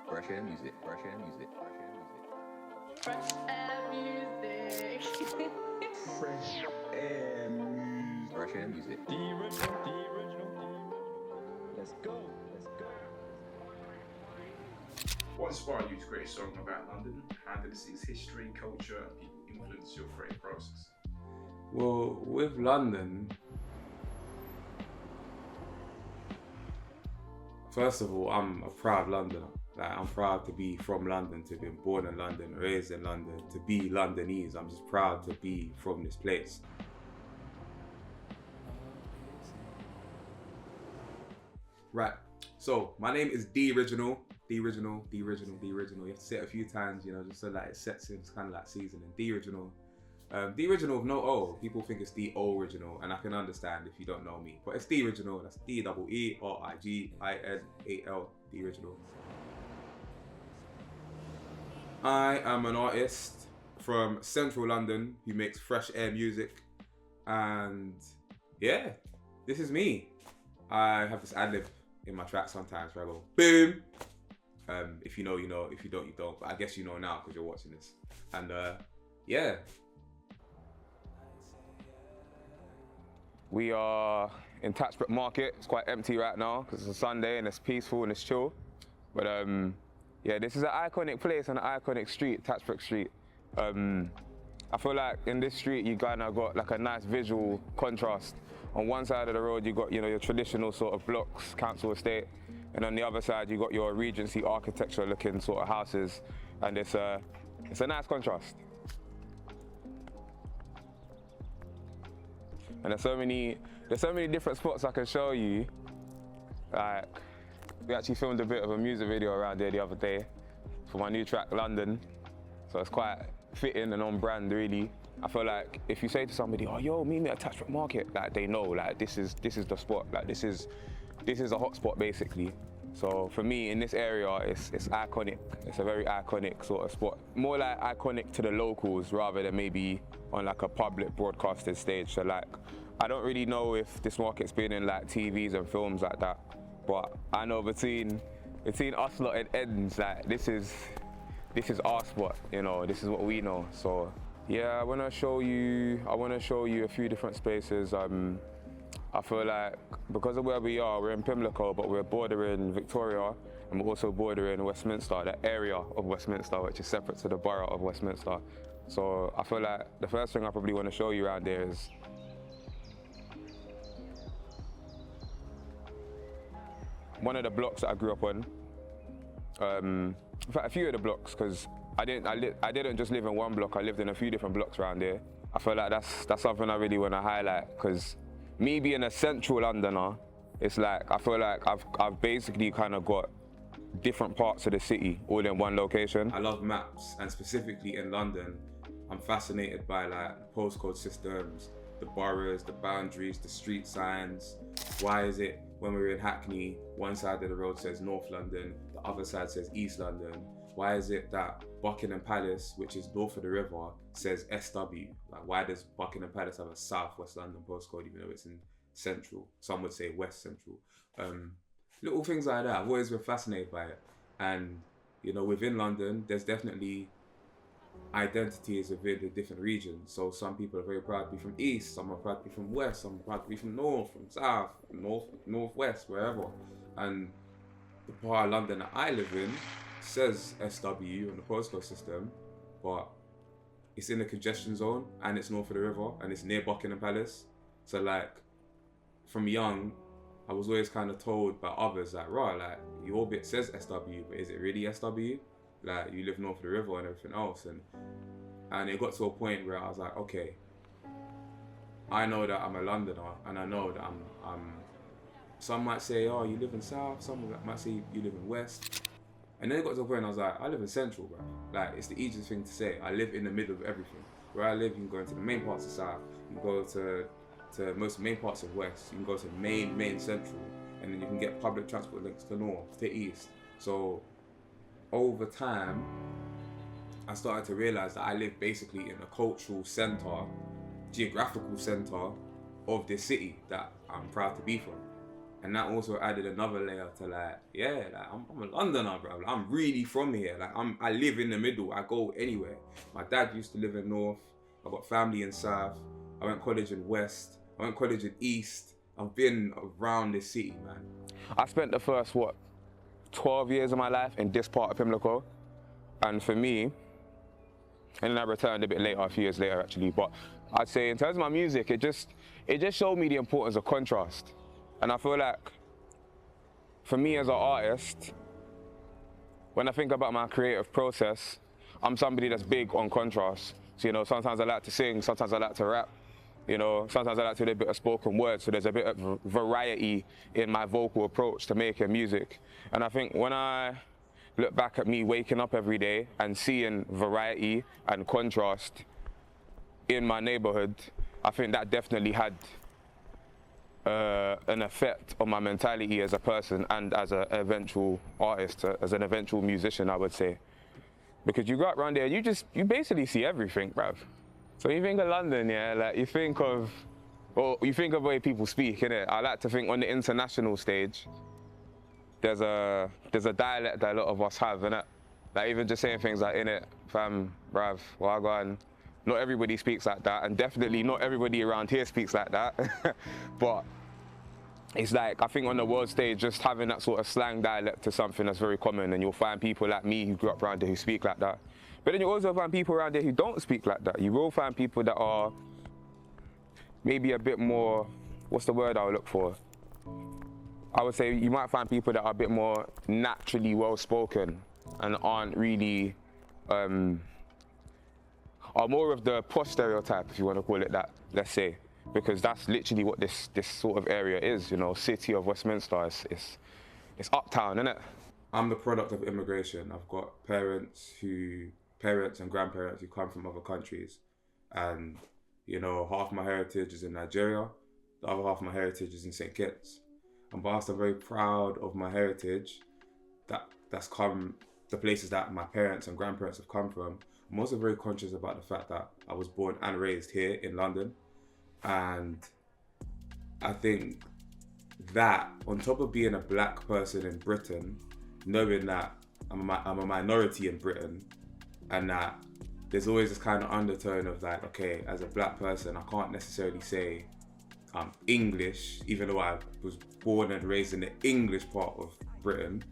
Fresh air music, fresh air music, fresh air music. Fresh air music. Fresh air music. Fresh air music. DeeRiginal. Let's go. What inspired you to create a song about London? How did the city's history, culture, and people influence your creative process? Well, with London, first of all, I'm a proud Londoner. Like, I'm proud to be from London, to be born in London, raised in London, to be Londonese. I'm just proud to be from this place. Right, so my name is DeeRiginal. DeeRiginal. You have to say it a few times, just so that it sets in. It's kind of like seasoning. DeeRiginal. DeeRiginal with no O. People think it's DeeOriginal, and I can understand if you don't know me. But it's DeeRiginal. That's DeeRiginal. DeeRiginal. I am an artist from Central London who makes fresh air music, and yeah, this is me. I have this ad-lib in my track sometimes where I go boom. If you know, you know. If you don't, you don't. But I guess you know now because you're watching this. And yeah. We are in Tatsbrook Market. It's quite empty right now because it's a Sunday and it's peaceful and it's chill. But yeah, this is an iconic place and an iconic street, Tatsbrook Street. I feel like in this street you kind of got like a nice visual contrast. On one side of the road you got your traditional sort of blocks, council estate, and on the other side you got your Regency architecture looking sort of houses, and it's a nice contrast. And there's so many different spots I can show you. Like, we actually filmed a bit of a music video around here the other day for my new track, London. So it's quite fitting and on brand, really. I feel like if you say to somebody, oh, yo, meet me at Tatsbrook Market, like they know, like this is the spot, like this is a hot spot basically. So for me in this area, it's iconic. It's a very iconic sort of spot. More like iconic to the locals rather than maybe on like a public broadcasted stage. So like, I don't really know if this market's been in like TVs and films like that, but I know between us lot and ends, like this is our spot, this is what we know. So yeah, I wanna show you a few different spaces. I feel like because of where we are, we're in Pimlico, but we're bordering Victoria, and we're also bordering Westminster, the area of Westminster, which is separate to the borough of Westminster. So I feel like the first thing I probably want to show you around there is one of the blocks that I grew up on. In fact, a few of the blocks, because I didn't just live in one block. I lived in a few different blocks around there. I feel like that's something I really want to highlight, because me being a Central Londoner, it's like I feel like I've basically kind of got different parts of the city all in one location. I love maps, and specifically in London, I'm fascinated by like postcode systems, the boroughs, the boundaries, the street signs. Why is it when we're in Hackney, one side of the road says North London, the other side says East London? Why is it that Buckingham Palace, which is north of the river, says SW? Like, why does Buckingham Palace have a South West London postcode even though it's in Central? Some would say West Central. Little things like that. I've always been fascinated by it. And, within London, there's definitely identities within the different regions. So some people are very proud to be from East, some are proud to be from West, some are proud to be from North, from South, Northwest, wherever. And the part of London that I live in says SW on the postcode system, but it's in the congestion zone and it's north of the river and it's near Buckingham Palace. So like, from young, I was always kind of told by others like, like your bit says SW, but is it really SW? Like, you live north of the river and everything else. And it got to a point where I was like, okay, I know that I'm a Londoner, and I know that I'm some might say, oh, you live in South, some might say you live in West. And then it got to a point I was like, I live in Central, bro. Like, it's the easiest thing to say. I live in the middle of everything. Where I live, you can go into the main parts of South, you can go to most main parts of West, you can go to main Central, and then you can get public transport links to North, to East. So over time, I started to realize that I live basically in a cultural center, geographical center of this city that I'm proud to be from. And that also added another layer to like, yeah, like I'm a Londoner, bro. Like, I'm really from here. Like I live in the middle. I go anywhere. My dad used to live in North. I got family in South. I went college in West. I went college in East. I've been around this city, man. I spent the first 12 years of my life in this part of Pimlico, and for me, and then I returned a bit later, a few years later actually. But I'd say in terms of my music, it just showed me the importance of contrast. And I feel like, for me as an artist, when I think about my creative process, I'm somebody that's big on contrast. So, you know, sometimes I like to sing, sometimes I like to rap, you know, sometimes I like to do a bit of spoken word, so there's a bit of variety in my vocal approach to making music. And I think when I look back at me waking up every day and seeing variety and contrast in my neighborhood, I think that definitely had an effect on my mentality as a person and as an eventual artist, as an eventual musician, I would say. Because you go out around there, you basically see everything, bruv. So you think of London, yeah, like you think of the way people speak, innit? I like to think on the international stage, there's a dialect that a lot of us have, innit? Like even just saying things like, innit, fam, bruv, wagwan. Not everybody speaks like that, and definitely not everybody around here speaks like that. But it's like, I think on the world stage, just having that sort of slang dialect to something that's very common, and you'll find people like me who grew up around here who speak like that. But then you also find people around here who don't speak like that. You will find people that are maybe a bit more, what's the word I would look for? I would say you might find people that are a bit more naturally well-spoken and aren't really, are more of the posh stereotype, if you want to call it that, let's say, because that's literally what this sort of area is, you know, city of Westminster. It's uptown, isn't it? I'm the product of immigration. I've got parents and grandparents who come from other countries, and you know, half my heritage is in Nigeria, the other half of my heritage is in St. Kitts. And whilst I'm very proud of my heritage, that's come, the places that my parents and grandparents have come from, I'm also very conscious about the fact that I was born and raised here in London. And I think that, on top of being a black person in Britain, knowing that I'm a minority in Britain, and that there's always this kind of undertone of like, okay, as a black person, I can't necessarily say I'm English, even though I was born and raised in the English part of Britain.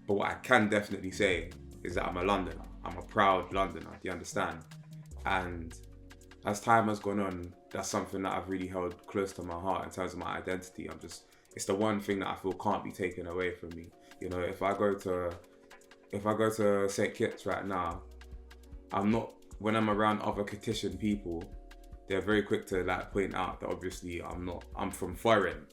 But what I can definitely say is that I'm a Londoner. I'm a proud Londoner, do you understand? And as time has gone on, that's something that I've really held close to my heart in terms of my identity. It's the one thing that I feel can't be taken away from me. You know, if I go to St. Kitts right now, when I'm around other Kittitian people, they're very quick to like point out that obviously I'm from foreign.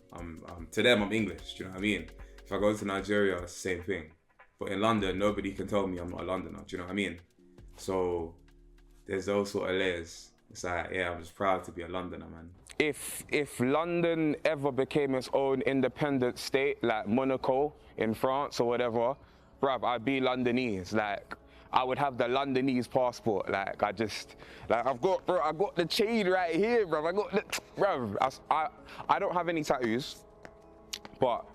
To them, I'm English, do you know what I mean? If I go to Nigeria, it's the same thing. But in London, nobody can tell me I'm not a Londoner, do you know what I mean? So there's those sort of layers. It's like, yeah, I'm just proud to be a Londoner, man. If London ever became its own independent state, like Monaco in France or whatever, bruv, I'd be Londonese. Like, I would have the Londonese passport. Like, I got the chain right here, bruv. I don't have any tattoos, but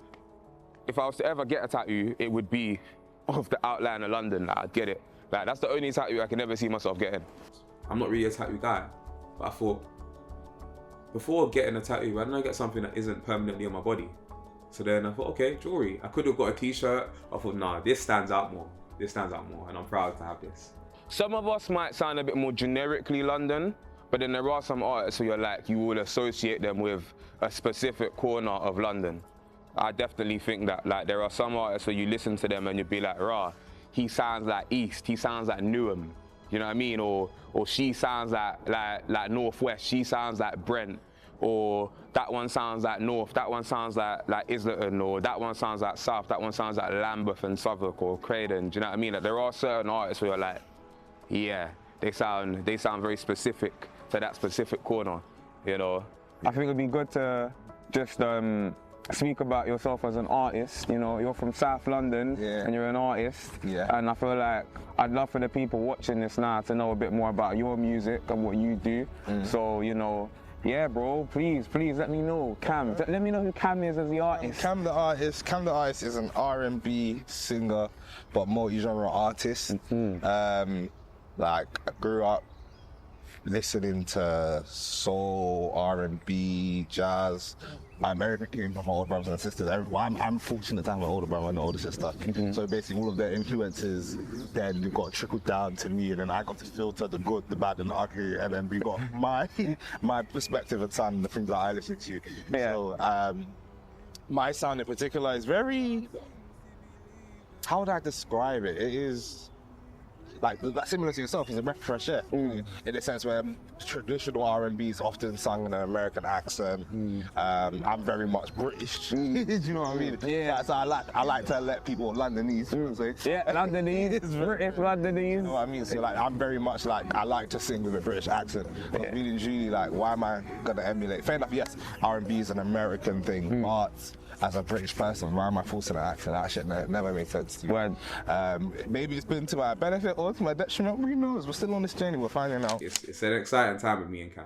if I was to ever get a tattoo, it would be of the outline of London. Like, I'd get it. Like, that's the only tattoo I can never see myself getting. I'm not really a tattoo guy, but I thought, before getting a tattoo, why don't I get something that isn't permanently on my body? So then I thought, okay, jewelry. I could have got a t-shirt. I thought, nah, this stands out more. This stands out more, and I'm proud to have this. Some of us might sound a bit more generically London, but then there are some artists who you will associate them with a specific corner of London. I definitely think that, like, there are some artists where you listen to them and you'd be like, rah, he sounds like East, he sounds like Newham. You know what I mean? Or she sounds like Northwest, she sounds like Brent. Or that one sounds like North, that one sounds like Islington, or that one sounds like South, that one sounds like Lambeth and Southwark or Croydon. Do you know what I mean? Like, there are certain artists where you're like, yeah, they sound very specific to that specific corner, you know? I think it'd be good to just speak about yourself as an artist. You know, you're from South London, yeah, and you're an artist. Yeah. And I feel like I'd love for the people watching this now to know a bit more about your music and what you do. So, you know, Yeah, bro, please let me know. Cam, let me know who Cam is as the artist. Cam the artist is an R&B singer, but multi-genre artist. Like I grew up listening to soul, R&B, jazz. I'm everything from my older brothers and sisters. I'm fortunate to have an older brother and an older sister. So basically all of their influences then got trickled down to me, and then I got to filter the good, the bad and the ugly, and then we got my perspective and sound and the things that I listen to. Yeah. So my sound in particular is very, how would I describe it? It is like similar to yourself, it's a breath of fresh air. In the sense where traditional R&B is often sung in an American accent. I'm very much British. Do you know what I mean? Yeah. So I like to let people Londonese. Yeah, Londonese, British Londonese. You know what I mean? So like I'm very much like I like to sing with a British accent. But really and truly, like, why am I gonna emulate? Fair enough, yes, R&B is an American thing, but as a British person, why am I forcing an accent? That shit never made sense to me. Maybe it's been to my benefit or to my detriment. Who knows? We're still on this journey. We're finding out. It's an exciting time with me and Cam.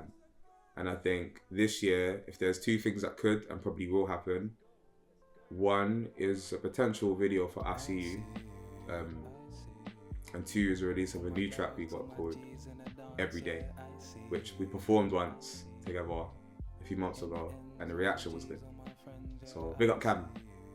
And I think this year, if there's two things that could and probably will happen, one is a potential video for I See You. And two is a release of a new track we got called Every Day, which we performed once together a few months ago, and the reaction was good. So big up Cam,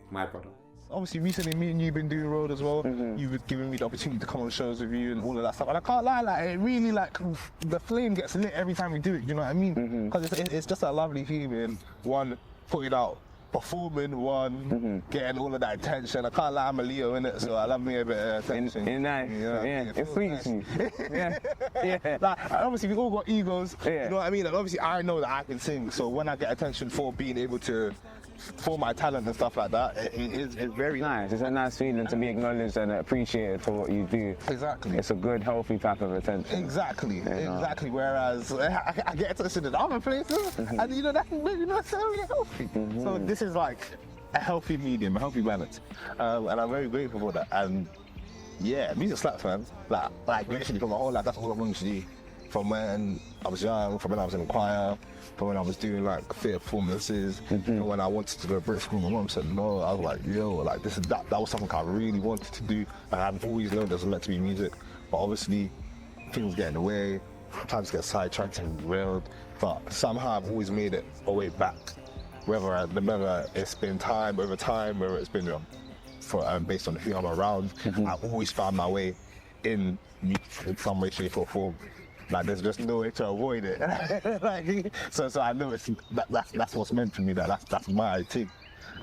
my brother. Obviously, recently me and you've been doing road as well. You've been giving me the opportunity to come on shows with you and all of that stuff. And I can't lie, like it really like the flame gets lit every time we do it. You know what I mean? Because it's just a lovely feeling. One, putting out, performing, one, getting all of that attention. I can't lie, I'm a Leo in it, so I love me a bit of attention. It's nice. You know, yeah, it sweets me. Yeah. Like obviously we all got egos. You know what I mean? And obviously I know that I can sing, so when I get attention for being able to, for my talent and stuff like that, it's very nice. It's a nice feeling to be acknowledged and appreciated for what you do. Exactly. It's a good, healthy type of attention. Exactly. Whereas I get attention in other places, and you know that's maybe not necessarily healthy. So this is like a healthy medium, a healthy balance, and I'm very grateful for that. And yeah, music slaps, man. Like literally for my whole life, that's all I wanted to do. From when I was young, from when I was in the choir, from when I was doing like theatre performances, and when I wanted to go to British school, my mum said no. I was like, yo, like that was something I really wanted to do. And I've always known there's meant to be music, but obviously things get in the way, times get sidetracked and derailed. But somehow I've always made it a way back. Whether it's been time over time, whether it's been based on who I'm around, I've always found my way in some way, shape or form. Like there's just no way to avoid it. Like, so I know that's what's meant for me. That's my thing.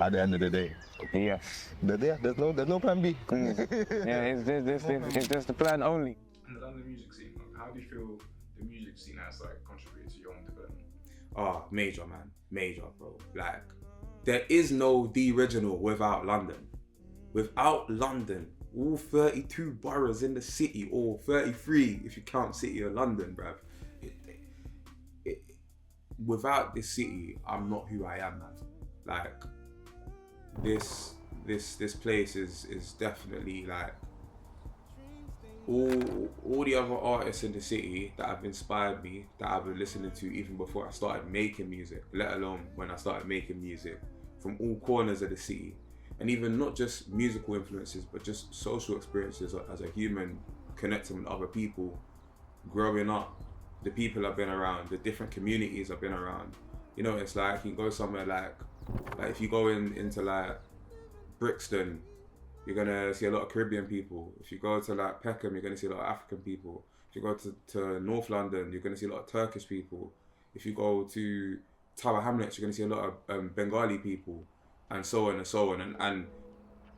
At the end of the day. Yes. There's no plan B. Yeah, it's just the plan only. And on the music scene, how do you feel the music scene has like contributed to your own development? Oh, major, man, major, bro. Like there is no DeeRiginal without London. Without London, all 32 boroughs in the city, or 33 if you count City of London, bruv. Without this city, I'm not who I am, man. Like this place is definitely like all the other artists in the city that have inspired me, that I've been listening to even before I started making music, let alone when I started making music, from all corners of the city. And even not just musical influences, but just social experiences as a human, connecting with other people, growing up, the people I've been around, the different communities I've been around. You know, it's like you go somewhere like if you go into like Brixton, you're gonna see a lot of Caribbean people. If you go to like Peckham, you're gonna see a lot of African people. If you go to North London, you're gonna see a lot of Turkish people. If you go to Tower Hamlets, you're gonna see a lot of Bengali people. And so on and so on,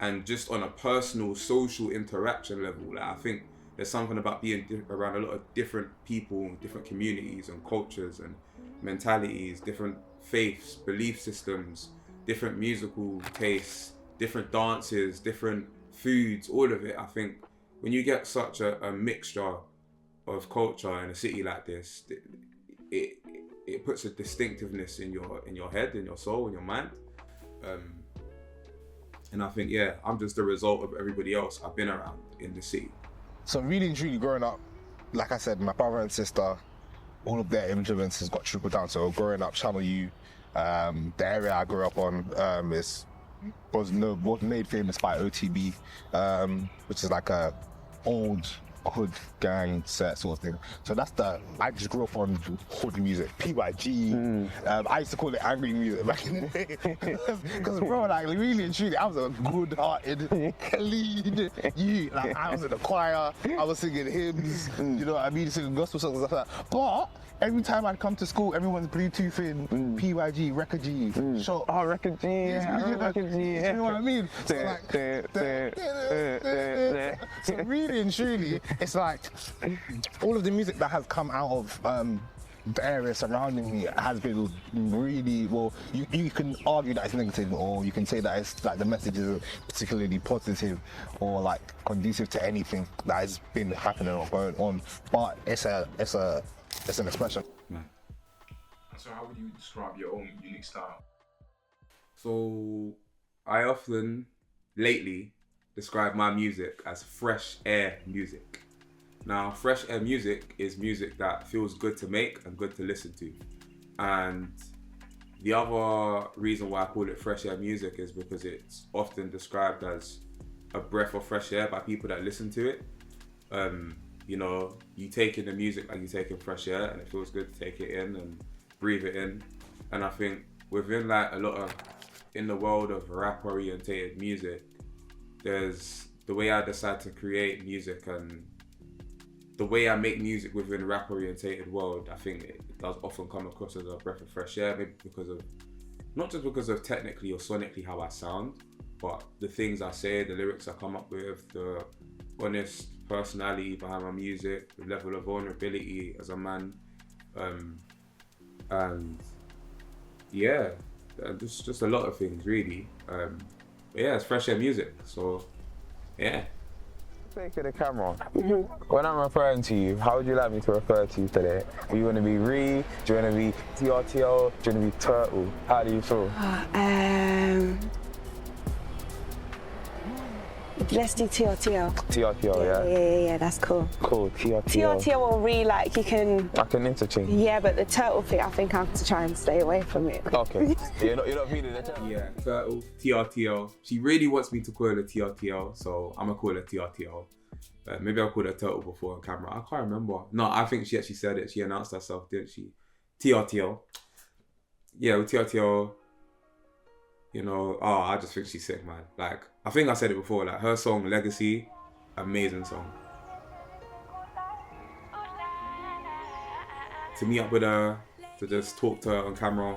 and just on a personal, social interaction level, like, I think there's something about being around a lot of different people, different communities and cultures and mentalities, different faiths, belief systems, different musical tastes, different dances, different foods, all of it. I think when you get such a mixture of culture in a city like this, it puts a distinctiveness in your head, in your soul, in your mind. And I think, yeah, I'm just the result of everybody else I've been around in the city. So really and truly growing up, like I said, my brother and sister, all of their influences got trickled down. So growing up, Channel U, the area I grew up on was made famous by OTB, which is like a old hood gang set sort of thing. So I just grew up on hood music, PYG. I used to call it angry music back in the day. Because bro, like really and truly, I was a good-hearted, clean youth. Like I was in the choir, I was singing hymns, you know what I mean, singing gospel songs and stuff like that. But every time I'd come to school, everyone's Bluetoothing PYG, Record G, shot. Oh, Record G, Record G. You know what I mean? So, so really and truly, it's like all of the music that has come out of the area surrounding me has been really, well, you can argue that it's negative, or you can say that it's like the message is particularly positive or like conducive to anything that has been happening or going on, but it's an expression. So how would you describe your own unique style? So I often, lately, describe my music as fresh air music. Now, fresh air music is music that feels good to make and good to listen to. And the other reason why I call it fresh air music is because it's often described as a breath of fresh air by people that listen to it. You know, you take in the music like you take in fresh air, and it feels good to take it in and breathe it in. And I think within like in the world of rap orientated music, there's the way I decide to create music and the way I make music within a rap orientated world. I think it does often come across as a breath of fresh air, maybe because of, not just because of technically or sonically how I sound, but the things I say, the lyrics I come up with, the honest personality behind my music, the level of vulnerability as a man, and yeah, just a lot of things really. But yeah, it's fresh air music, so yeah. Take the camera. When I'm referring to you, how would you like me to refer to you today? Do you want to be Ree? Do you want to be TRTL? Do you want to be Turtle? How do you feel? Let's do TRTL. TRTL, yeah? Yeah, that's cool. Cool, TRTL. TRTL or Ree, like you can... I can interchange. Yeah, but the turtle thing, I think I have to try and stay away from it. Okay. You're not feeling the turtle? Yeah, Turtle, TRTL. She really wants me to call her TRTL, so I'm gonna call her TRTL. Maybe I called her Turtle before on camera. I can't remember. No, I think she actually said it. She announced herself, didn't she? TRTL. Yeah, with TRTL, you know, I just think she's sick, man. Like, I think I said it before, like her song Legacy, amazing song. To meet up with her, to just talk to her on camera,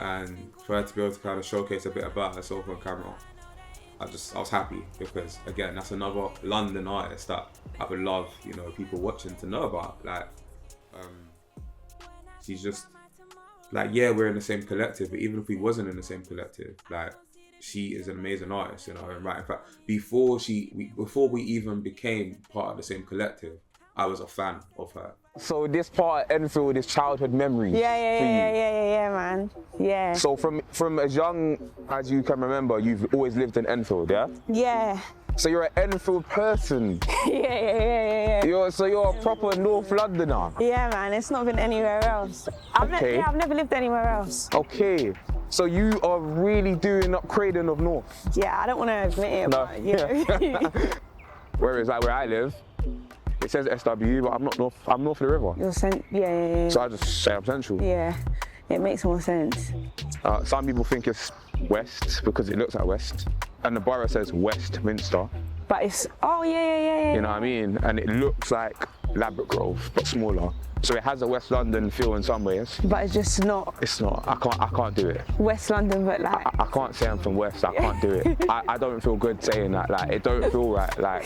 and for her to be able to kind of showcase a bit about herself on camera, I was happy, because again, that's another London artist that I would love, you know, people watching to know about. Like, she's just like, yeah, we're in the same collective, but even if we wasn't in the same collective, like, she is an amazing artist, you know. And right, in fact, before we even became part of the same collective, I was a fan of her. So this part of Enfield is childhood memories. Yeah, man. Yeah. So from as young as you can remember, you've always lived in Enfield, yeah? Yeah. So you're an Enfield person. Yeah. You're a proper North Londoner. Yeah, man. It's not been anywhere else. I've never lived anywhere else. Okay. So you are really doing upgrading of North. Yeah, I don't want to admit it, no. But you know. Whereas like where I live, it says SW, but I'm not North. I'm north of the river. You're yeah. So I just say I'm central. Yeah, it makes more sense. Some people think it's west because it looks like west, and the borough says Westminster. But it's yeah. You know what I mean? And it looks like Ladbroke Grove, but smaller. So it has a West London feel in some ways. But it's just not. It's not. I can't do it. West London, but like. I can't say I'm from West. I can't do it. I don't feel good saying that. Like, it don't feel right. Like,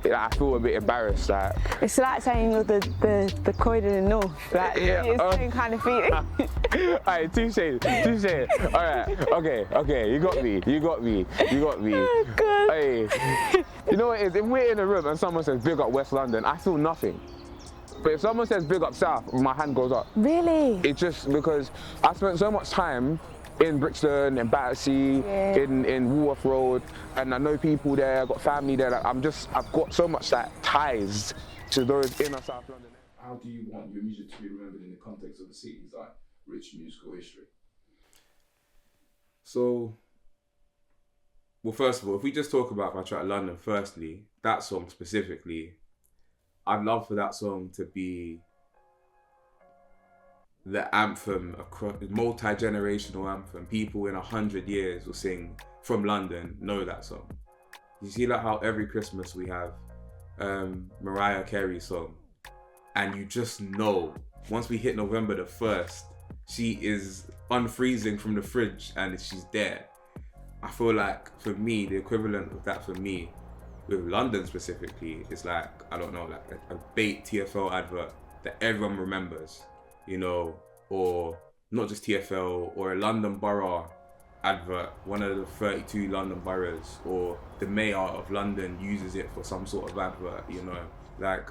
I feel a bit embarrassed. Like. It's like saying you're the Croydon in North. Like, yeah, it's the same kind of feeling. Alright, touche. Alright, okay. You got me. Oh, God. Hey, you know what it is? If we're in a room and someone says big up West London, I feel nothing. But if someone says big up South, my hand goes up. Really? It's just because I spent so much time in Brixton, in Battersea, in Woolworth Road, and I know people there, I've got family there. Like, I've got so much ties to those inner South London. how do you want your music to be remembered in the context of the city's like rich musical history? So, well, first of all, if we just talk about my track London, firstly, that song specifically, I'd love for that song to be the anthem, multi-generational anthem. People in 100 years will sing From London, know that song. You see like how every Christmas we have Mariah Carey's song, and you just know, once we hit November the 1st, she is unfreezing from the fridge and she's there. I feel like, for me, the equivalent of that for me, with London specifically, is like, I don't know, like a bait TFL advert that everyone remembers, you know, or not just TFL, or a London Borough advert, one of the 32 London boroughs, or the mayor of London uses it for some sort of advert, you know. Like,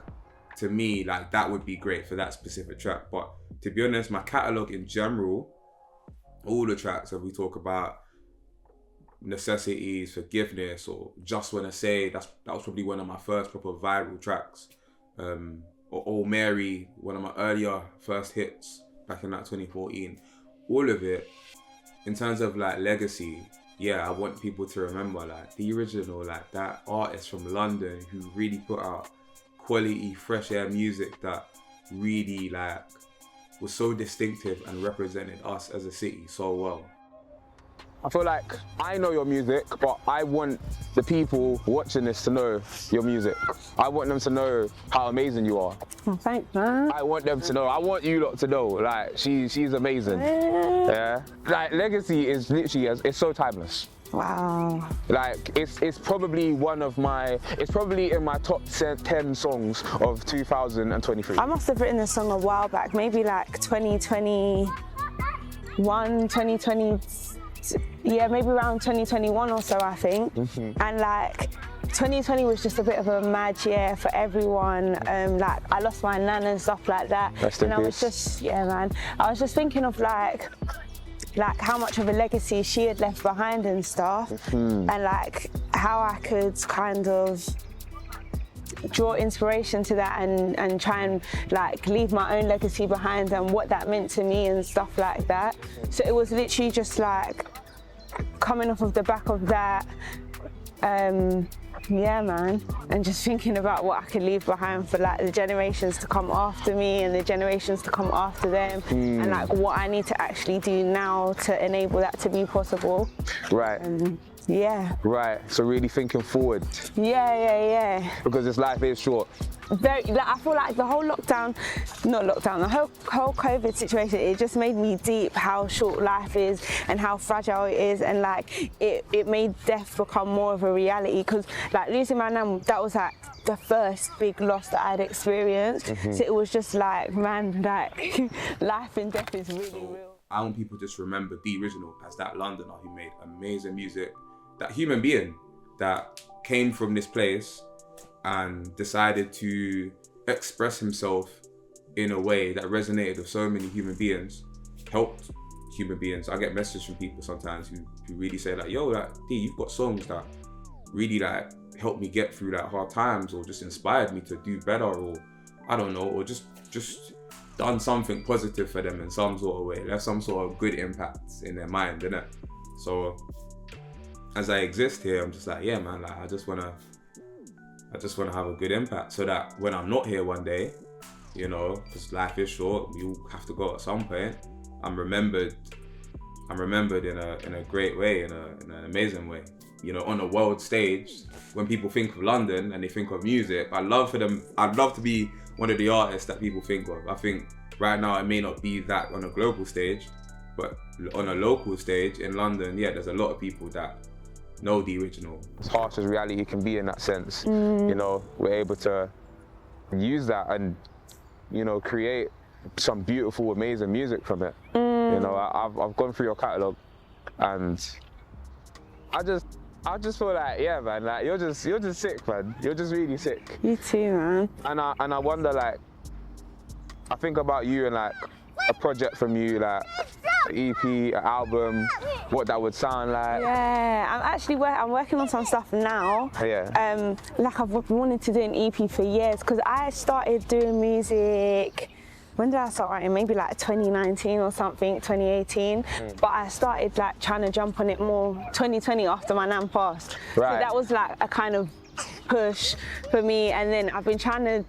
to me, like, that would be great for that specific track. But to be honest, my catalogue in general, all the tracks that we talk about, Necessities, Forgiveness, or Just Wanna Say, that was probably one of my first proper viral tracks. Or Old Mary, one of my earlier first hits back in like 2014. All of it, in terms of like legacy, yeah, I want people to remember like DeeRiginal, like that artist from London who really put out quality, fresh air music that really like was so distinctive and represented us as a city so well. I feel like I know your music, but I want the people watching this to know your music. I want them to know how amazing you are. Oh, thanks, man. I want them to know. I want you lot to know. Like, she's amazing. Yeah. Like, legacy is literally, it's so timeless. Wow. Like, it's probably it's probably in my top 10 songs of 2023. I must have written this song a while back, maybe like 2021, 2020. Yeah, maybe around 2021 or so, I think. And like 2020 was just a bit of a mad year for everyone. Like, I lost my nan and stuff like that. And I was just, yeah, man. I was just thinking of like how much of a legacy she had left behind and stuff, and like how I could kind of draw inspiration to that and try and like leave my own legacy behind and what that meant to me and stuff like that. So it was literally just like coming off of the back of that, yeah, man, and just thinking about what I could leave behind for like the generations to come after me and the generations to come after them, and like what I need to actually do now to enable that to be possible. Right. Yeah. Right, so really thinking forward. Yeah. Because this life is short. Very, like, I feel like the whole the whole COVID situation, it just made me deep how short life is and how fragile it is, and like it made death become more of a reality, because like losing my nan, that was like the first big loss that I'd experienced. So it was just like, man, like life and death is really real. I want people to just remember DeeRiginal as that Londoner who made amazing music, that human being that came from this place and decided to express himself in a way that resonated with so many human beings, helped human beings. I get messages from people sometimes who really say like, yo, like, D, you've got songs that really like helped me get through like hard times, or just inspired me to do better, or I don't know, or just done something positive for them in some sort of way, left some sort of good impact in their mind, innit? So as I exist here, I'm just like, yeah, man, like I just wanna have a good impact, so that when I'm not here one day, you know, because life is short, we all have to go at some point, I'm remembered in a great way, in an amazing way. You know, on a world stage, when people think of London and they think of music, I'd love to be one of the artists that people think of. I think right now it may not be that on a global stage, but on a local stage in London, yeah, there's a lot of people that know DeeRiginal. As harsh as reality can be in that sense, you know, we're able to use that and, you know, create some beautiful, amazing music from it. You know, I've gone through your catalogue, and I just feel like, yeah, man, like you're just sick, man. You're just really sick. You too, man. And I wonder, like, I think about you and like a project from you, like an EP, an album, what that would sound like? Yeah, I'm actually I'm working on some stuff now. Yeah. Like I've wanted to do an EP for years because I started doing music. When did I start writing? Maybe like 2019 or something, 2018. But I started like trying to jump on it more 2020 after my nan passed. Right. So that was like a kind of push for me. And then I've been trying to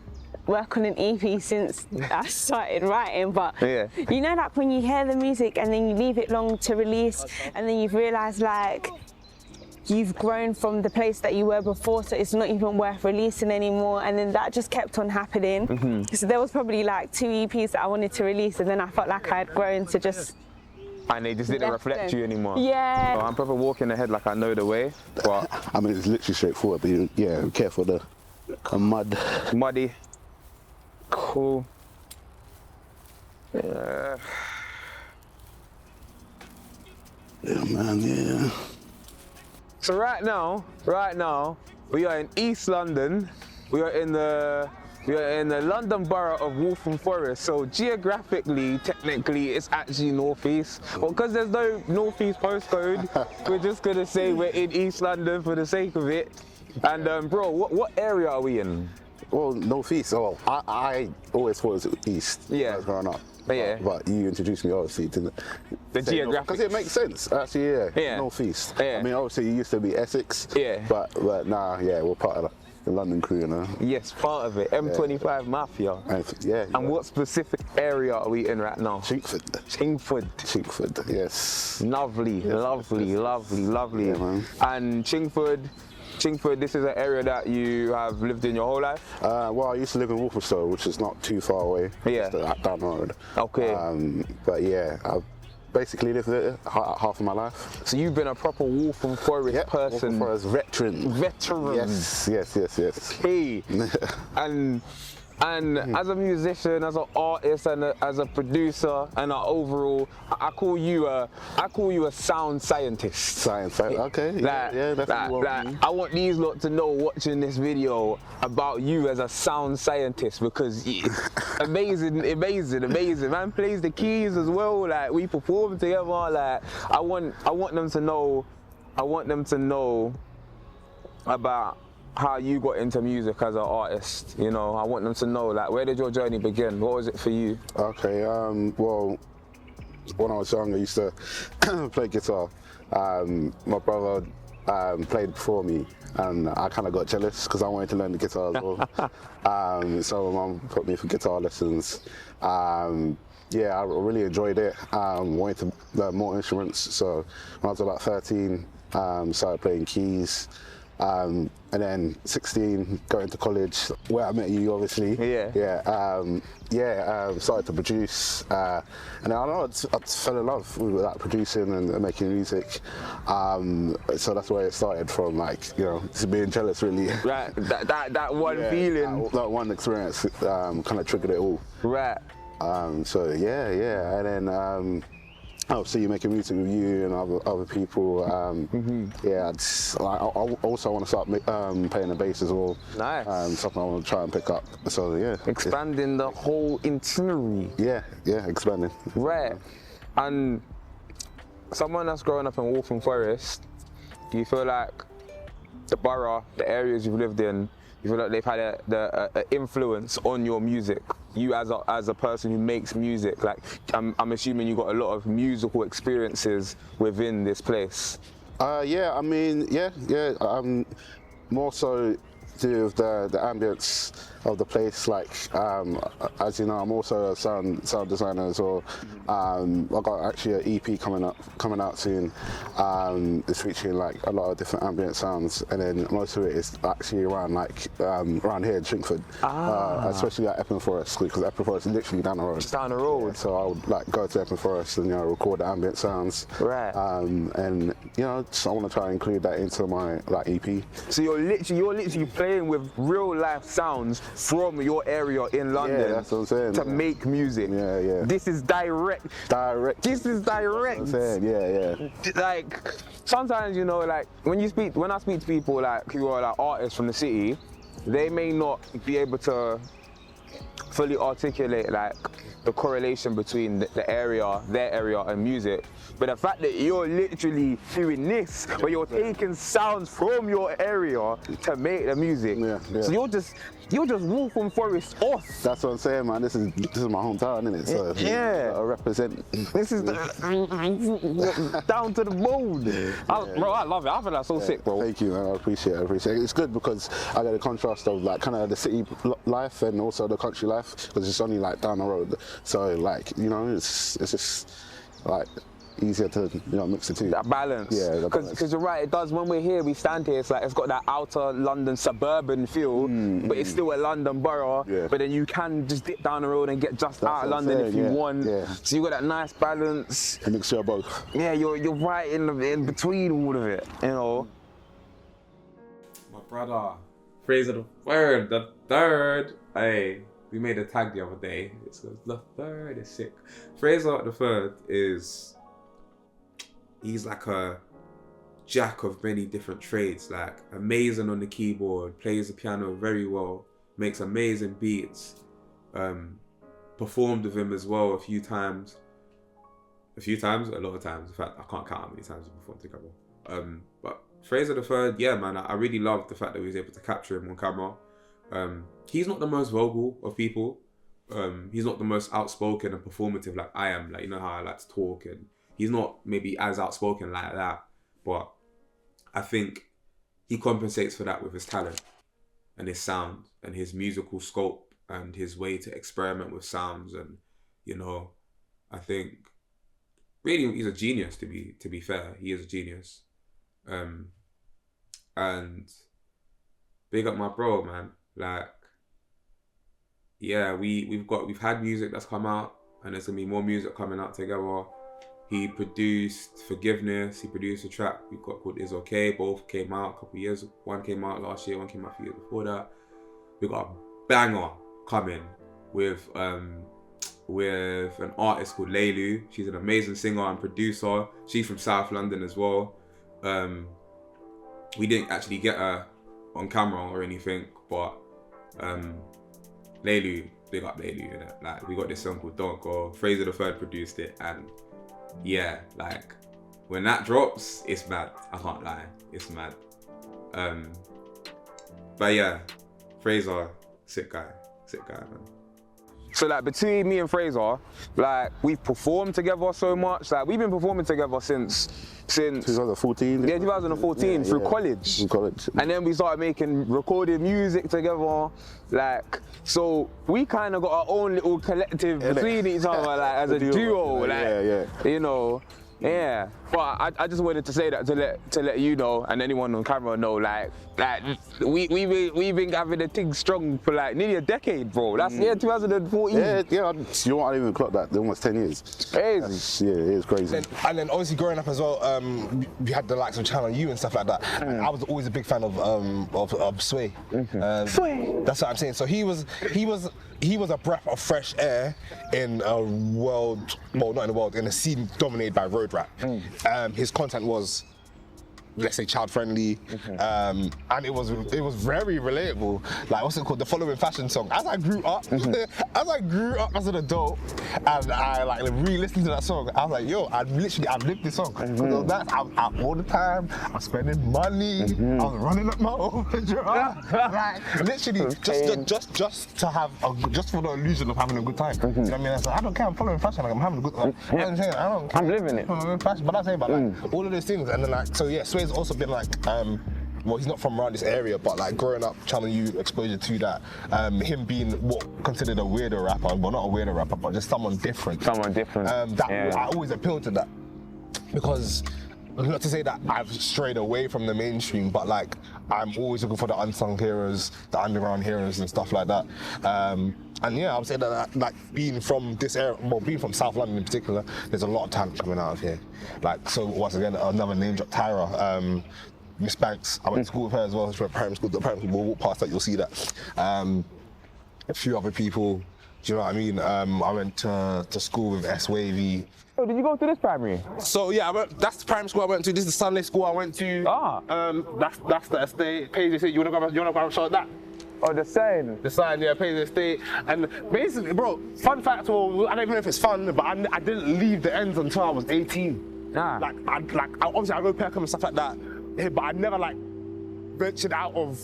work on an EP since I started writing. But you know, like when you hear the music and then you leave it long to release, and then you've realised like you've grown from the place that you were before, so it's not even worth releasing anymore. And then that just kept on happening. So there was probably like 2 EPs that I wanted to release, and then I felt like I had grown to just. And they just didn't reflect you anymore. Yeah. So I'm probably walking ahead like I know the way, but I mean, it's literally straightforward, but yeah, be careful the mud. Muddy. Cool. Yeah. Yeah, man, yeah. So right now, we are in East London. We are in the London borough of Waltham Forest. So geographically, technically, it's actually northeast. But because there's no northeast postcode, we're just gonna say we're in East London for the sake of it. And bro, what area are we in? Well, northeast. Oh, I always thought it was east. Yeah. When I was growing up. Yeah. But you introduced me obviously to The geographic. because it makes sense. Actually, Yeah. northeast. Yeah. I mean, obviously, you used to be Essex. Yeah. But nah, yeah, we're part of the London crew, you know. Yes, part of it. M25 Mafia. Yeah. And what specific area are we in right now? Chingford. Chingford. Yes. Lovely. Yeah, man. And Chingford, this is an area that you have lived in your whole life? Well, I used to live in Walthamstow, which is not too far away. Yeah. Just down the road. Okay. But yeah, I've basically lived there half of my life. So you've been a proper Waltham Forest person. Waltham Forest veteran. Yes. Hey. And as a musician, as an artist, and as a producer, and an overall, I call you a sound scientist. Okay. That's I want these lot to know watching this video about you as a sound scientist, because amazing. Man plays the keys as well. Like we perform together. Like I want them to know about how you got into music as an artist. You know, I want them to know, like, where did your journey begin? What was it for you? Okay, well, when I was young, I used to play guitar. My brother played before me, and I kind of got jealous because I wanted to learn the guitar as well. So my mum put me for guitar lessons. Yeah, I really enjoyed it. Wanted to learn more instruments. So when I was about 13, started playing keys. And then 16, going to college, where I met you, obviously. Started to produce, and then I don't know, I fell in love with like producing and making music. So that's where it started from, like, you know, just being jealous, really. Right, that one feeling. That one experience kind of triggered it all. Right. So yeah, and then. So you're making music with you and other people. Yeah, I also want to start playing the bass as well. Nice. Something I want to try and pick up. So yeah. Expanding the whole itinerary. Yeah, expanding. Right. And someone that's growing up in Waltham Forest, do you feel like the borough, the areas you've lived in, you feel like they've had an influence on your music? You as a person who makes music, like I'm assuming you got a lot of musical experiences within this place. Yeah, I mean, more so to do with the ambience of the place. Like, as you know, I'm also a sound designer as well. I've got actually an EP coming out soon. It's featuring like a lot of different ambient sounds, and then most of it is actually around around here in Chingford, especially at Epping Forest, because Epping Forest is literally down the road. Just down the road. Yeah, so I would like go to Epping Forest and record the ambient sounds. Right. And I want to try and include that into my EP. So you're literally playing with real life sounds from your area in London. Yeah, that's what I'm saying. To make music. Yeah. This is direct. This is direct. That's what I'm saying. Yeah. Like sometimes, like when I speak to people like who are like artists from the city, they may not be able to fully articulate like the correlation between the area, their area and music. But the fact that you're literally doing this, where you're taking sounds from your area to make the music. So you're just Waltham Forest off. That's what I'm saying, man. This is my hometown, isn't it? So I represent. This is down to the bone. Bro, I love it. I feel that's so sick, bro. Thank you, man. I appreciate it. It's good because I get a contrast of like kind of the city life and also the country life because it's only like down the road. So like, you know, it's just like easier to, you know, mix the two. That balance. Yeah, because you're right, it does. When we're here, we stand here, it's like it's got that outer London suburban feel, but it's still a London borough. But then you can just dip down the road and get just out of London if you want. So you got that nice balance. A mixture of both. Yeah, you're right in between all of it, you know. My brother, Fraser the third. Hey, we made a tag the other day. It's the third is sick. Fraser the third he's like a jack of many different trades, like amazing on the keyboard, plays the piano very well, makes amazing beats, performed with him as well a lot of times, in fact I can't count how many times we performed together. But Fraser the third, yeah man, I really loved the fact that we was able to capture him on camera. He's not the most vocal of people, he's not the most outspoken and performative like I am, like you know how I like to talk, and he's not maybe as outspoken like that, but I think he compensates for that with his talent and his sound and his musical scope and his way to experiment with sounds. And you know, I think really he's a genius. To be fair, he is a genius. And big up my bro, man. Like, yeah, we've had music that's come out, and there's gonna be more music coming out together. He produced Forgiveness, he produced a track we got called Is Okay, both came out a couple years. One came out last year, one came out a few years before that. We got a banger coming with an artist called Leilu. She's an amazing singer and producer. She's from South London as well. We didn't actually get her on camera or anything, but Leilu, big up Leilu, you know? Like, we got this song called Don't Go. Fraser the Third produced it, and yeah, like when that drops, it's mad. I can't lie, it's mad. But yeah, Fraser, sick guy, man. So like between me and Fraser, like we've performed together so much. Like we've been performing together since 2014. Yeah, 2014 through college. Through college. And then we started recording music together. Like, so we kind of got our own little collective between each other, like as a duo. Like, you know. Yeah, but I just wanted to say that to let you know and anyone on camera know, like we've been having a thing strong for like nearly a decade, bro. That's 2014. Yeah. You know what, I didn't even clock that. They're almost 10 years. Crazy. Yeah, it is crazy. And then obviously growing up as well, we had the likes of Channel U and stuff like that. And I was always a big fan of Sway. Sway. That's what I'm saying. So he was a breath of fresh air in a world, well, not in a world, in a scene dominated by road rap. His content was, let's say, child friendly, and it was very relatable. Like, what's it called? The Following Fashion song. As I grew up as an adult, and I like re-listened to that song, I was like, yo, I've lived this song. Because that's I'm out all the time. I'm spending money. I was running up my overdraft. Like, literally, just to have, just for the illusion of having a good time. You know what I mean? I said, I don't care. I'm following fashion. Like, I'm having a good time. You know what I'm saying? I'm living it. Fashion, but I'm saying about like all of those things, and then like, so yeah, Sway's also been like, well, he's not from around this area, but like growing up, Channel U exposure to that, him being what considered a weirdo rapper, well, not a weirdo rapper, but just someone different. I always appealed to that, because not to say that I've strayed away from the mainstream, but like I'm always looking for the unsung heroes, the underground heroes and stuff like that. And yeah, I would say that like being from this area, well, being from South London in particular, there's a lot of talent coming out of here. Like, so once again, another name drop, Tyra. Miss Banks, I went to school with her as well. She went to primary school. The primary school, we'll walk past that, you'll see that. A few other people, do you know what I mean? I went to school with S Wavy. Oh, did you go to this primary? So yeah, that's the primary school I went to. This is the Sunday school I went to. That's the estate. Paige said, you wanna go and show that? Oh, the sign. The sign, yeah, pay the estate. And basically, bro, fun fact, well, I don't even know if it's fun, but I didn't leave the ends until I was 18. Nah. Obviously I go Peckham and stuff like that, yeah, but I never like ventured out of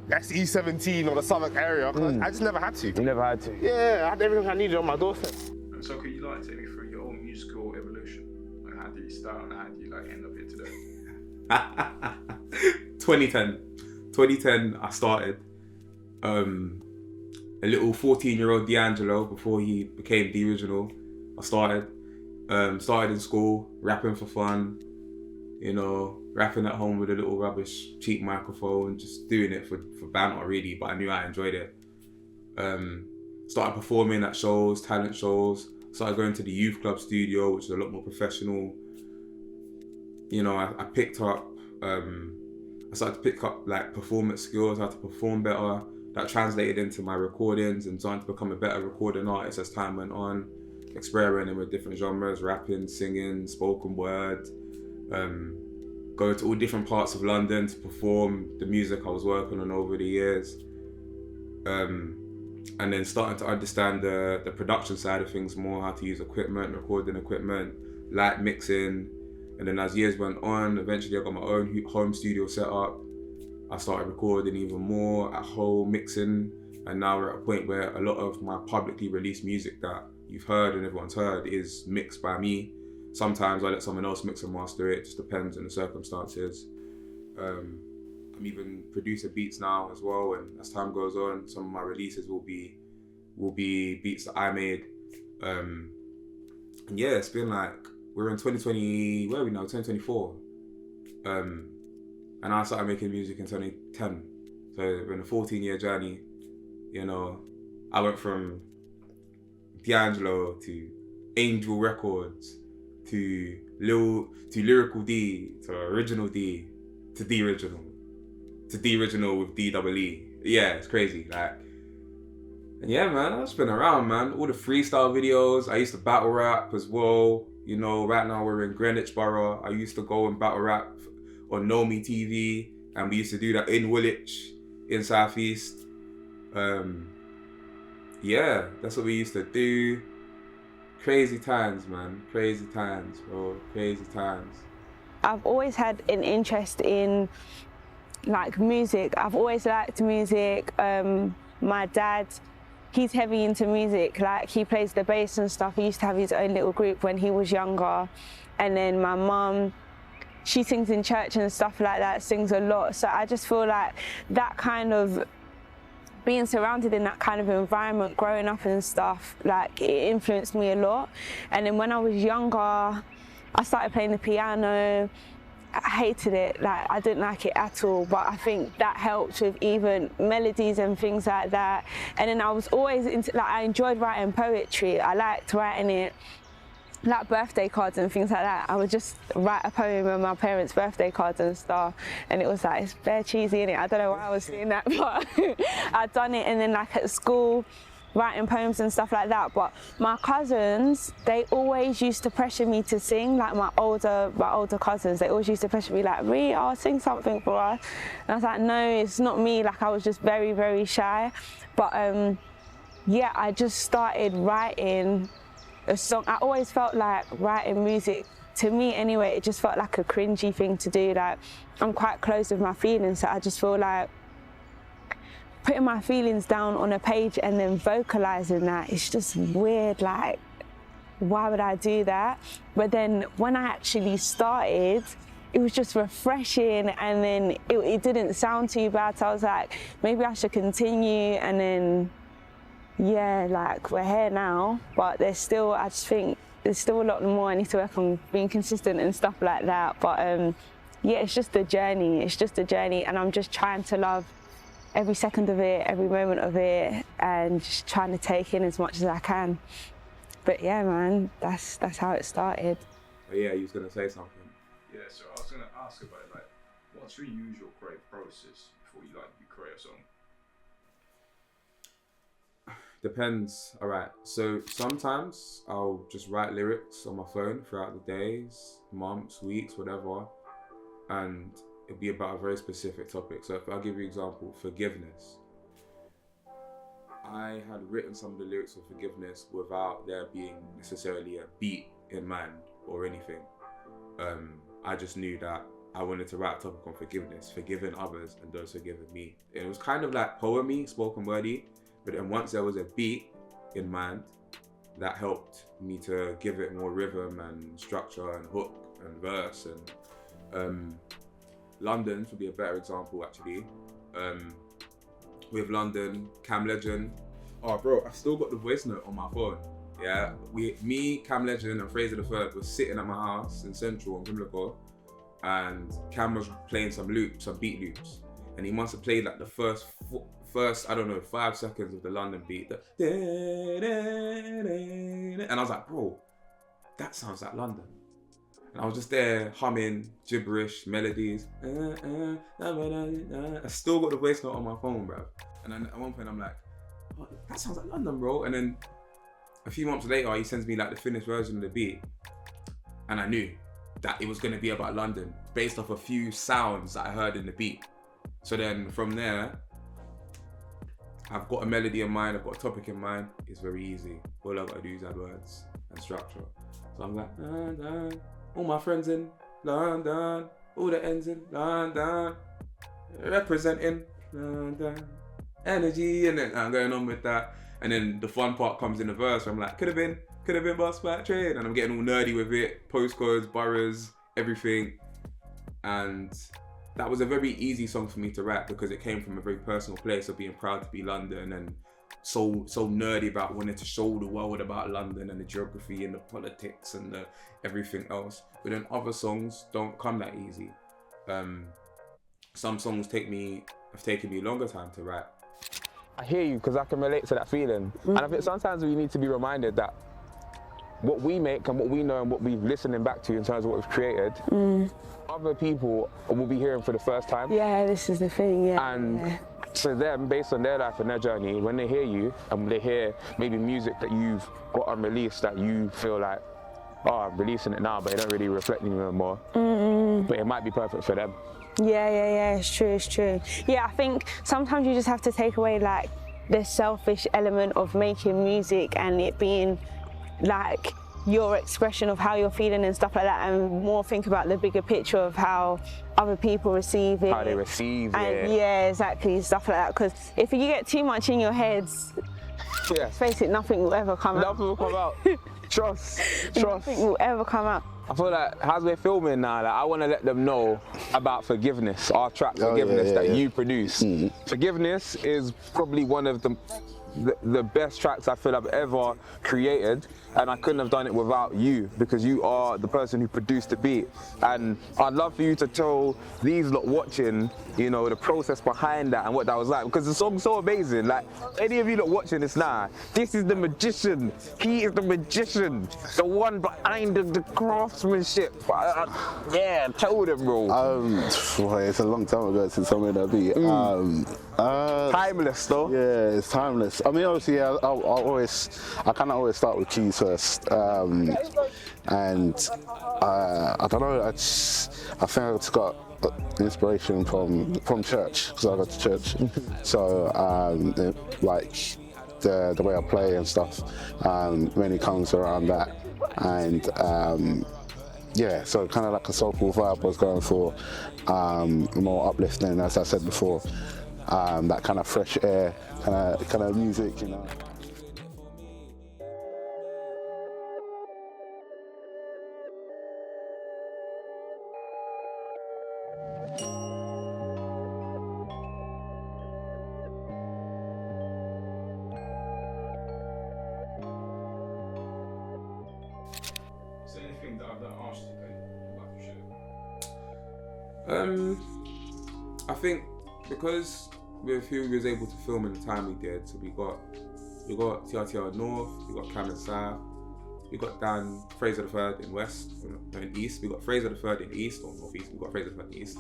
SE17 or the Southwark area, because I just never had to. You never had to? Yeah, I had everything I needed on my doorstep. And so could you like take me through your own musical evolution? Like how did you start and how did you like end up here today? 2010 I started. A little 14-year-old D'Angelo, before he became DeeRiginal, I started in school, rapping for fun, you know, rapping at home with a little rubbish cheap microphone, just doing it for banter really, but I knew I enjoyed it. Started performing at shows, talent shows, started going to the youth club studio, which is a lot more professional. You know, I started to pick up like performance skills, how to perform better. That translated into my recordings and starting to become a better recording artist as time went on. Experimenting with different genres, rapping, singing, spoken word. Going to all different parts of London to perform the music I was working on over the years. And then starting to understand the production side of things more, how to use equipment, recording equipment, light mixing. And then as years went on, eventually I got my own home studio set up. I started recording even more at home, mixing, and now we're at a point where a lot of my publicly released music that you've heard and everyone's heard is mixed by me. Sometimes I let someone else mix and master it, just depends on the circumstances. I'm even producing beats now as well, and as time goes on, some of my releases will be beats that I made. And yeah, it's been like, we're in 2020, where are we now, 2024. And I started making music in 2010. So it's been a 14-year journey. You know, I went from D'Angelo to Angel Records to Lyrical D to Original D to DeeRiginal to DeeRiginal with D-double-E. Yeah, it's crazy. Like, and yeah, man, I've just been around, man. All the freestyle videos. I used to battle rap as well. You know, right now we're in Greenwich Borough. I used to go and battle rap on Know Me TV, and we used to do that in Woolwich, in South East. Yeah, that's what we used to do. Crazy times, man. Crazy times, bro. Crazy times. I've always had an interest in like music. I've always liked music. My dad, he's heavy into music. Like, he plays the bass and stuff. He used to have his own little group when he was younger. And then my mum, she sings in church and stuff like that, sings a lot. So I just feel like that kind of, being surrounded in that kind of environment, growing up and stuff, like, it influenced me a lot. And then when I was younger, I started playing the piano. I hated it, like, I didn't like it at all, but I think that helped with even melodies and things like that. And then I was always into, like, I enjoyed writing poetry. I liked writing it, like birthday cards and things like that. I would just write a poem on my parents' birthday cards and stuff, and it was like, it's bare cheesy, innit? I don't know why I was doing that, but I'd done it. And then like at school, writing poems and stuff like that. But my cousins, they always used to pressure me to sing. Like my older cousins, they always used to pressure me like, Ree, I'll sing something for us. And I was like, no, it's not me. Like, I was just very, very shy. But yeah, I just started writing a song. I always felt like writing music, to me anyway, it just felt like a cringy thing to do. Like, I'm quite close with my feelings, so I just feel like putting my feelings down on a page and then vocalizing that, it's just weird. Like, why would I do that? But then when I actually started, it was just refreshing, and then it didn't sound too bad. So I was like, maybe I should continue. And then, yeah, like, we're here now, but there's still, I just think there's still a lot more I need to work on, being consistent and stuff like that. But yeah, it's just a journey. It's just a journey, and I'm just trying to love every second of it, every moment of it, and just trying to take in as much as I can. But yeah, man, that's how it started. Oh yeah, you was gonna say something. Yeah, so I was gonna ask about it, like, what's your usual creative process before you create a song? Depends. All right, so sometimes I'll just write lyrics on my phone throughout the days, months, weeks, whatever, and it'll be about a very specific topic. So if I give you an example, forgiveness. I had written some of the lyrics for Forgiveness without there being necessarily a beat in mind or anything. I just knew that I wanted to write a topic on forgiveness, forgiving others and those forgiving me. It was kind of like poemy, spoken wordy, but then once there was a beat in mind, that helped me to give it more rhythm and structure and hook and verse. And London would be a better example actually. With London, Cam Legend. Oh bro, I still got the voice note on my phone. Yeah, me, Cam Legend and Fraser the Third was sitting at my house in Central in Pimlico, and Cam was playing some beat loops, and he must have played like the first I don't know, 5 seconds of the London beat. And I was like, bro, that sounds like London. And I was just there humming gibberish melodies. I still got the voice note on my phone, bro. And then at one point I'm like, oh, that sounds like London, bro. And then a few months later, he sends me like the finished version of the beat. And I knew that it was gonna be about London based off a few sounds that I heard in the beat. So then from there, I've got a melody in mind, I've got a topic in mind. It's very easy. All I've got to do is add words and structure. So I'm like, London, all my friends in London, all the ends in London, representing London, energy, and then I'm going on with that. And then the fun part comes in the verse where I'm like, could have been bus back train, and I'm getting all nerdy with it, postcodes, boroughs, everything. And that was a very easy song for me to rap because it came from a very personal place of being proud to be London and so nerdy about wanting to show the world about London and the geography and the politics and the everything else. But then other songs don't come that easy. Some songs have taken me longer time to write. I hear you because I can relate to that feeling. And I think sometimes we need to be reminded that what we make and what we know and what we've listening back to in terms of what we've created, other people will be hearing for the first time. Yeah, this is the thing, yeah. And to them, based on their life and their journey, when they hear you and they hear maybe music that you've got unreleased that you feel like, oh, I'm releasing it now, but it don't really reflect me anymore. But it might be perfect for them. Yeah, it's true. Yeah, I think sometimes you just have to take away like the selfish element of making music and it being like your expression of how you're feeling and stuff like that, and more think about the bigger picture of how other people receive it. How they receive and it. Yeah, exactly, stuff like that. Because if you get too much in your heads, let's face it, nothing will ever come out. Nothing will come out. Trust. Nothing will ever come out. I feel like as we're filming now, like, I want to let them know about Forgiveness, our track Forgiveness that you produce. Forgiveness is probably one of the best tracks I feel I've ever created, and I couldn't have done it without you because you are the person who produced the beat. And I'd love for you to tell these lot watching, you know, the process behind that and what that was like, because the song's so amazing. Like, any of you lot watching this now, this is the magician. He is the magician, the one behind the craftsmanship. Yeah, tell them, bro. Boy, it's a long time ago since I made that beat. Timeless, though. Yeah, it's timeless. I mean, obviously, I kind of always start with keys first, and I don't know. I think I just got inspiration from church because I go to church. So like the way I play and stuff mainly comes around that, and yeah, so kind of like a soulful vibe I was going for, more uplifting, as I said before. That kind of fresh air, kind of music, you know. Is there anything that I've asked you about to share? I think because with who we was able to film in the time we did, so we got TRTR North, we got Cam in South, we got Dan Fraser the Third in West, no, in East, we got Fraser the Third in East or Northeast, we got Fraser the Third in East.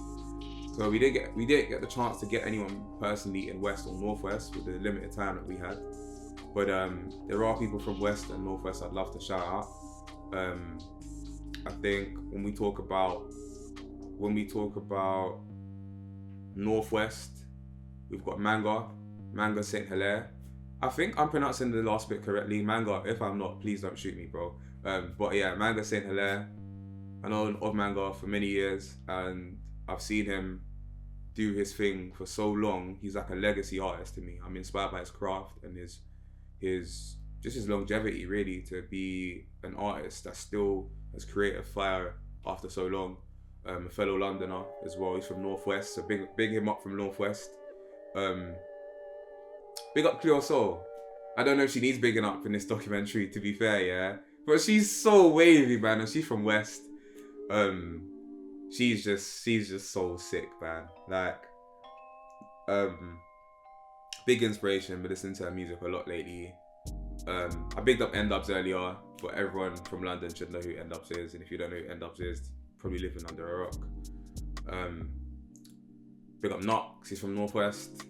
So we didn't get the chance to get anyone personally in West or Northwest with the limited time that we had. But there are people from West and Northwest I'd love to shout out. I think when we talk about Northwest, we've got Manga St. Hilaire. I think I'm pronouncing the last bit correctly. Manga, if I'm not, please don't shoot me, bro. But yeah, Manga Saint Hilaire. I know of Manga for many years, and I've seen him do his thing for so long. He's like a legacy artist to me. I'm inspired by his craft and his longevity, really, to be an artist that still has creative fire after so long. A fellow Londoner as well. He's from Northwest, so big him up from Northwest. Big up Cleo Soul. I don't know if she needs bigging up in this documentary, to be fair, yeah. But she's so wavy, man, and she's from West. She's just so sick, man. Like, big inspiration. Been listening to her music a lot lately. I bigged up N-Dubs earlier, but everyone from London should know who N-Dubs is, and if you don't know who N-Dubs is, probably living under a rock. Big up Knox, he's from Northwest.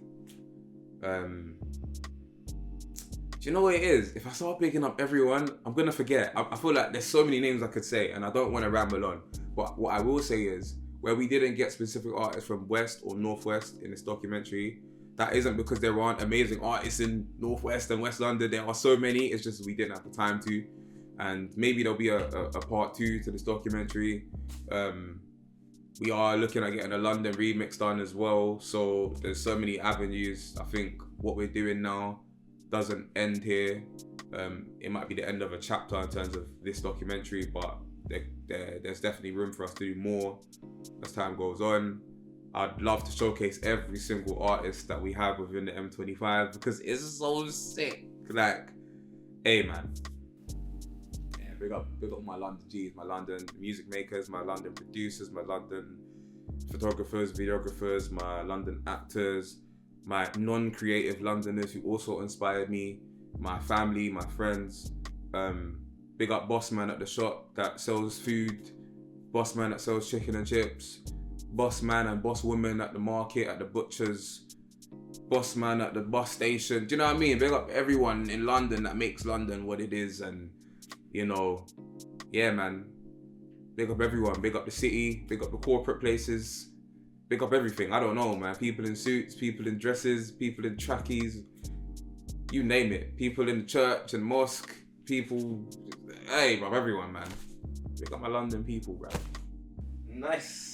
Do you know what it is? If I start picking up everyone, I'm gonna forget. I feel like there's so many names I could say, and I don't want to ramble on. But what I will say is, where we didn't get specific artists from West or Northwest in this documentary, that isn't because there aren't amazing artists in Northwest and West London. There are so many. It's just we didn't have the time to. And maybe there'll be a part 2 to this documentary. We are looking at getting a London remix done as well. So there's so many avenues. I think what we're doing now doesn't end here. It might be the end of a chapter in terms of this documentary, but there's definitely room for us to do more as time goes on. I'd love to showcase every single artist that we have within the M25 because it's so sick. Like, hey man. Yeah, big up my London G's, my London music makers, my London producers, my London photographers, videographers, my London actors, my non-creative Londoners who also inspired me, my family, my friends. Big up boss man at the shop that sells food, boss man that sells chicken and chips, boss man and boss woman at the market, at the butchers, boss man at the bus station. Do you know what I mean? Big up everyone in London that makes London what it is. And, you know, yeah, man. Big up everyone. Big up the city. Big up the corporate places. Big up everything. I don't know, man. People in suits, people in dresses, people in trackies. You name it. People in the church and mosque. People... Hey, bro, everyone, man. Big up my London people, bro. Nice.